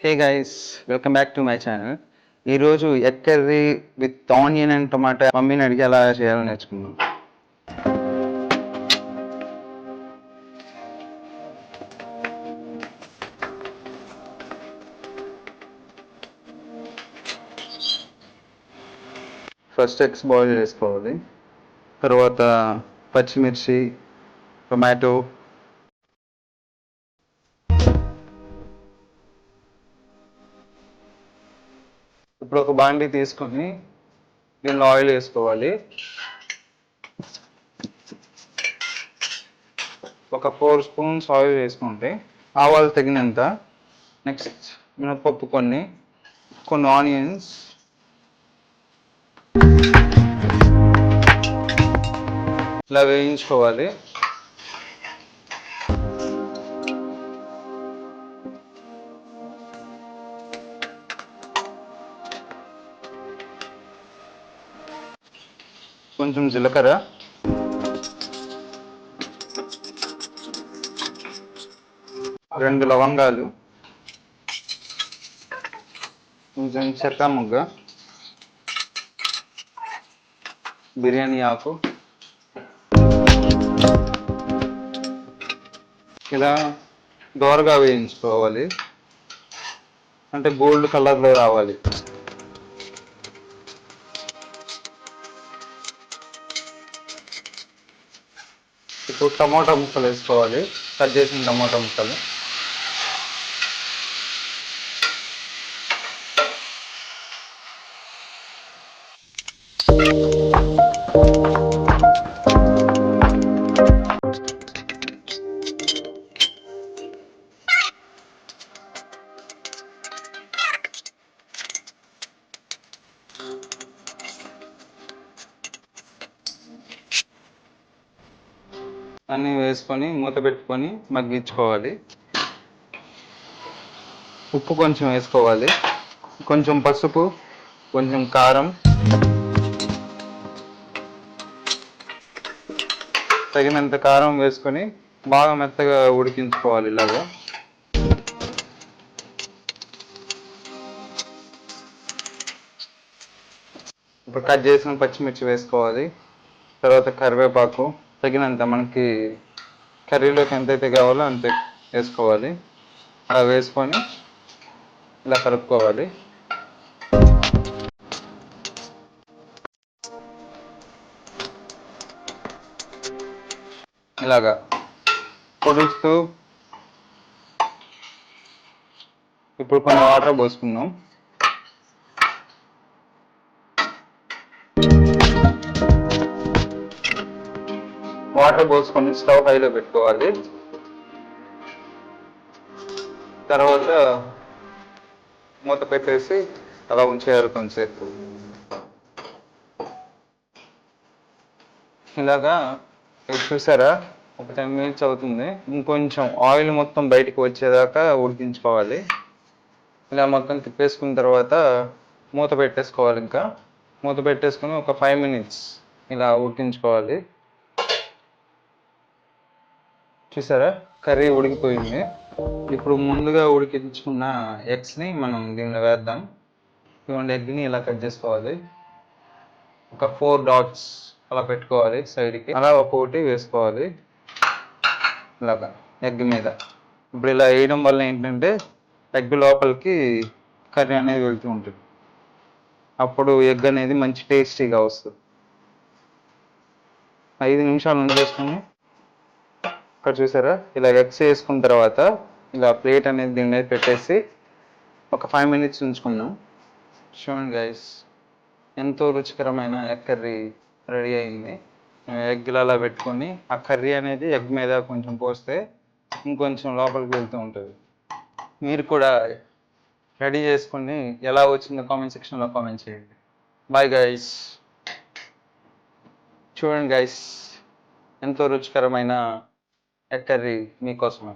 Hey guys, welcome back to my channel. ఈరోజు egg curry with onion and tomato మమ్మీని అడిగి ఎలా చేయాలో నేర్చుకున్నాం. ఫస్ట్ ఎగ్స్ బాయిల్ చేసుకోవాలి. తర్వాత పచ్చిమిర్చి, టొమాటో, ఇప్పుడు ఒక బాండీ తీసుకొని దీనిలో ఆయిల్ వేసుకోవాలి. ఒక 4 స్పూన్స్ ఆయిల్ వేసుకుంటే ఆవాలు తగినంత, నెక్స్ట్ మినపప్పు కొన్ని ఆనియన్స్, ఇలా వేయించుకోవాలి. కొంచెం జీలకర్ర, రెండు లవంగాలు, కొంచెం చెక్క ముగ్గ, బిర్యానీ ఆకు, ఇలా దోరగా వేయించుకోవాలి, అంటే గోల్డ్ కలర్లో రావాలి. ఇప్పుడు టమోటా ముక్కలు వేసుకోవాలి, కట్ చేసిన టమోటా ముక్కలు. అన్నీ వేసుకొని మూత పెట్టుకొని మగ్గించుకోవాలి. ఉప్పు కొంచెం వేసుకోవాలి, కొంచెం పసుపు, కొంచెం కారం, తగినంత కారం వేసుకొని బాగా మెత్తగా ఉడికించుకోవాలి. ఇలాగా ఇప్పుడు కట్ చేసిన పచ్చిమిర్చి వేసుకోవాలి. తర్వాత కరివేపాకు తగినంత, మనకి కర్రీలోకి ఎంతైతే కావాలో అంతే వేసుకోవాలి. అలా వేసుకొని ఇలా కలుపుకోవాలి. ఇలాగా పొడుస్తూ ఇప్పుడు కొన్ని వాటర్ పోసుకుందాం. వాటర్ పోసుకొని స్టవ్ హైలో పెట్టుకోవాలి. తర్వాత మూత పెట్టేసి అలా ఉంచేయాలి కొంచెంసేపు. ఇలాగా చూసారా, ఒక 10 మినిట్స్ అవుతుంది. ఇంకొంచెం ఆయిల్ మొత్తం బయటికి వచ్చేదాకా ఉడికించుకోవాలి. ఇలా మొత్తం తిప్పేసుకున్న తర్వాత మూత పెట్టేసుకోవాలి. ఇంకా మూత పెట్టేసుకొని ఒక 5 మినిట్స్ ఇలా ఉడికించుకోవాలి. చూసారా, కర్రీ ఉడికిపోయింది. ఇప్పుడు ముందుగా ఉడికించుకున్న ఎగ్స్ని మనం దీనిలో వేద్దాం. ఇటువంటి ఎగ్ని ఇలా కట్ చేసుకోవాలి. ఒక 4 డాట్స్ అలా పెట్టుకోవాలి సైడ్కి. అలా ఒక్కొక్కటి వేసుకోవాలి ఇలాగా ఎగ్ మీద. ఇప్పుడు ఇలా వేయడం వల్ల ఏంటంటే ఎగ్ లోపలికి కర్రీ అనేది వెళ్తూ ఉంటుంది. అప్పుడు ఎగ్ అనేది మంచి టేస్టీగా వస్తుంది. 5 నిమిషాలు ఉంచేసుకొని ఇక్కడ చూసారా, ఇలా ఎగ్స్ వేసుకున్న తర్వాత ఇలా ప్లేట్ అనేది దీని మీద పెట్టేసి ఒక 5 మినిట్స్ ఉంచుకుందాం. చూడండి గైస్, ఎంతో రుచికరమైన ఎగ్ కర్రీ రెడీ అయింది. ఎగ్లు అలా పెట్టుకొని ఆ కర్రీ అనేది ఎగ్ మీద కొంచెం పోస్తే ఇంకొంచెం లోపలికి వెళ్తూ ఉంటుంది. మీరు కూడా రెడీ చేసుకొని ఎలా వచ్చిందో కామెంట్ సెక్షన్లో కామెంట్ చేయండి. Bye guys. చూడండి గైస్, ఎంతో రుచికరమైన ఎగ్ కర్రీ మీకోసమే.